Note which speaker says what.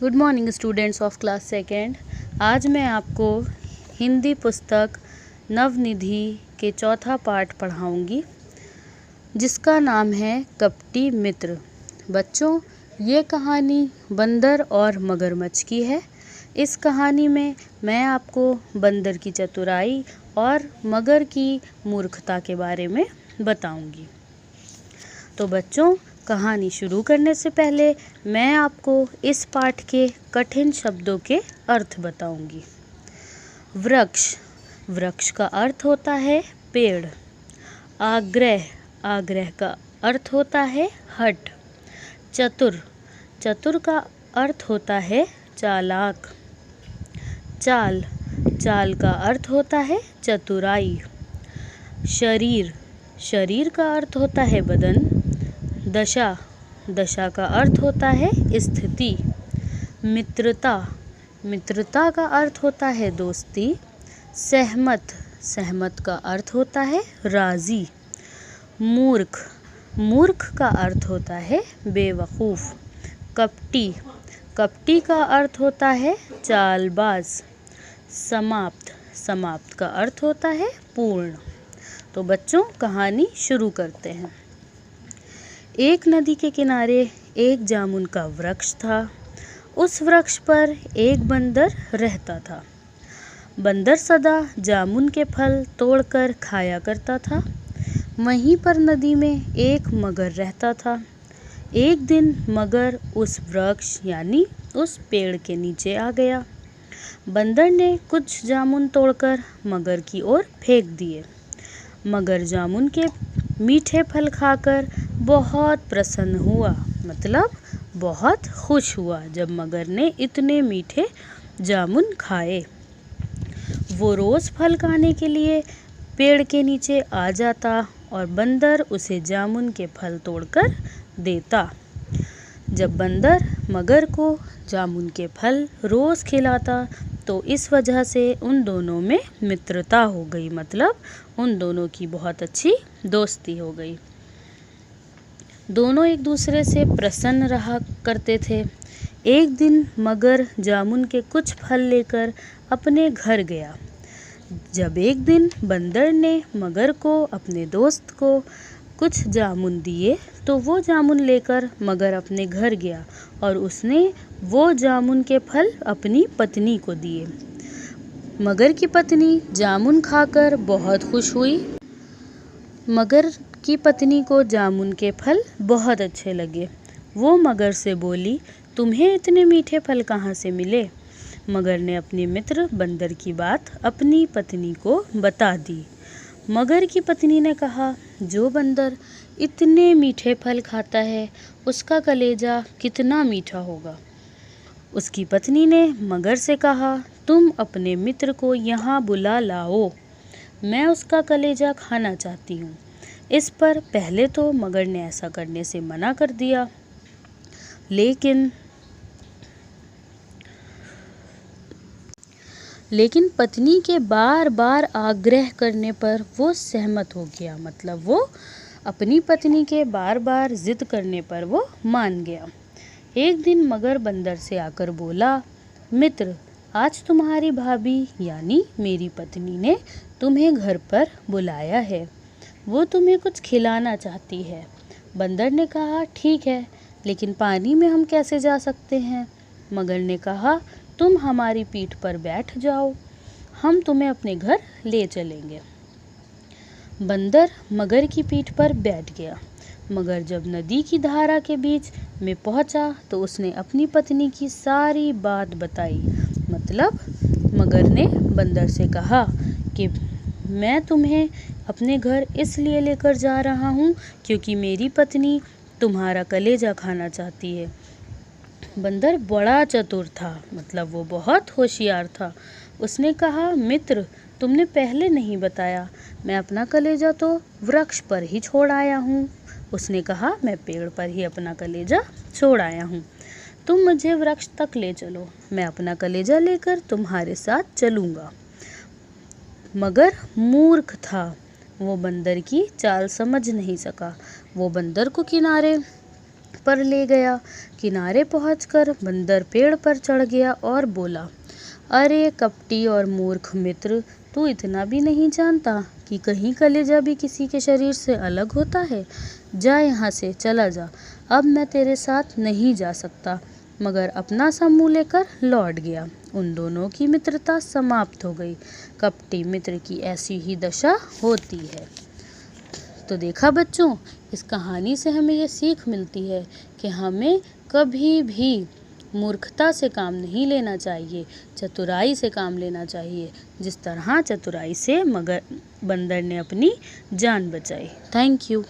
Speaker 1: Good morning students of class second. आज मैं आपको हिंदी पुस्तक नवनिधि के चौथा पाठ पढ़ाऊंगी जिसका नाम है कपटी मित्र। बच्चों, ये कहानी बंदर और मगरमच्छ की है। इस कहानी में मैं आपको बंदर की चतुराई और मगर की मूर्खता के बारे में बताऊंगी। तो बच्चों, कहानी शुरू करने से पहले मैं आपको इस पाठ के कठिन शब्दों के अर्थ बताऊंगी। वृक्ष, वृक्ष का अर्थ होता है पेड़। आग्रह, आग्रह का अर्थ होता है हट। चतुर, चतुर का अर्थ होता है चालाक। चाल, चाल का अर्थ होता है चतुराई। शरीर, शरीर का अर्थ होता है बदन। दशा, दशा का अर्थ होता है स्थिति। मित्रता, मित्रता का अर्थ होता है दोस्ती। सहमत, सहमत का अर्थ होता है राज़ी। मूर्ख, मूर्ख का अर्थ होता है बेवकूफ़। कपटी, कपटी का अर्थ होता है चालबाज। समाप्त, समाप्त का अर्थ होता है पूर्ण। तो बच्चों, कहानी शुरू करते हैं। एक नदी के किनारे एक जामुन का वृक्ष था। उस वृक्ष पर एक बंदर रहता था। बंदर सदा जामुन के फल तोड़कर खाया करता था। वहीं पर नदी में एक मगर रहता था। एक दिन मगर उस वृक्ष यानी उस पेड़ के नीचे आ गया। बंदर ने कुछ जामुन तोड़कर मगर की ओर फेंक दिए। मगर जामुन के मीठे फल खाकर बहुत प्रसन्न हुआ, मतलब बहुत खुश हुआ जब मगर ने इतने मीठे जामुन खाए। वो रोज़ फल खाने के लिए पेड़ के नीचे आ जाता और बंदर उसे जामुन के फल तोड़कर देता। जब बंदर मगर को जामुन के फल रोज़ खिलाता तो इस वजह से उन दोनों में मित्रता हो गई, मतलब उन दोनों की बहुत अच्छी दोस्ती हो गई। दोनों एक दूसरे से प्रसन्न रहा करते थे। एक दिन मगर जामुन के कुछ फल लेकर अपने घर गया। जब एक दिन बंदर ने मगर को, अपने दोस्त को कुछ जामुन दिए तो वो जामुन लेकर मगर अपने घर गया और उसने वो जामुन के फल अपनी पत्नी को दिए। मगर की पत्नी जामुन खाकर बहुत खुश हुई। मगर की पत्नी को जामुन के फल बहुत अच्छे लगे। वो मगर से बोली, तुम्हें इतने मीठे फल कहाँ से मिले? मगर ने अपने मित्र बंदर की बात अपनी पत्नी को बता दी। मगर की पत्नी ने कहा, जो बंदर इतने मीठे फल खाता है उसका कलेजा कितना मीठा होगा। उसकी पत्नी ने मगर से कहा, तुम अपने मित्र को यहाँ बुला लाओ, मैं उसका कलेजा खाना चाहती हूँ। इस पर पहले तो मगर ने ऐसा करने से मना कर दिया, लेकिन पत्नी के बार बार आग्रह करने पर वो सहमत हो गया, मतलब वो अपनी पत्नी के बार बार जिद करने पर वो मान गया। एक दिन मगर बंदर से आकर बोला, मित्र, आज तुम्हारी भाभी यानी मेरी पत्नी ने तुम्हें घर पर बुलाया है। वो तुम्हें कुछ खिलाना चाहती है। बंदर ने कहा, ठीक है, लेकिन पानी में हम कैसे जा सकते हैं? मगर ने कहा, तुम हमारी पीठ पर बैठ जाओ, हम तुम्हें अपने घर ले चलेंगे। बंदर मगर की पीठ पर बैठ गया। मगर जब नदी की धारा के बीच में पहुंचा तो उसने अपनी पत्नी की सारी बात बताई। मतलब मगर ने बंदर से कहा कि मैं तुम्हें अपने घर इसलिए लेकर जा रहा हूँ क्योंकि मेरी पत्नी तुम्हारा कलेजा खाना चाहती है। बंदर बड़ा चतुर था, मतलब वो बहुत होशियार था। उसने कहा, मित्र, तुमने पहले नहीं बताया, मैं अपना कलेजा तो वृक्ष पर ही छोड़ आया हूँ। उसने कहा, मैं पेड़ पर ही अपना कलेजा छोड़ आया हूँ। तुम मुझे वृक्ष तक ले चलो, मैं अपना कलेजा लेकर तुम्हारे साथ चलूँगा। मगर मूर्ख था, वो बंदर की चाल समझ नहीं सका। वो बंदर को किनारे पर ले गया। किनारे पहुंचकर बंदर पेड़ पर चढ़ गया और बोला, अरे कपटी और मूर्ख मित्र, तू इतना भी नहीं जानता कि कहीं कलेजा भी किसी के शरीर से अलग होता है। जा यहाँ से, चला जा। अब मैं तेरे साथ नहीं जा सकता। मगर अपना सा मुँह लेकर लौट गया। उन दोनों की मित्रता समाप्त हो गई। कपटी मित्र की ऐसी ही दशा होती है। तो देखा बच्चों, इस कहानी से हमें ये सीख मिलती है कि हमें कभी भी मूर्खता से काम नहीं लेना चाहिए, चतुराई से काम लेना चाहिए, जिस तरह चतुराई से बंदर ने अपनी जान बचाई। Thank you.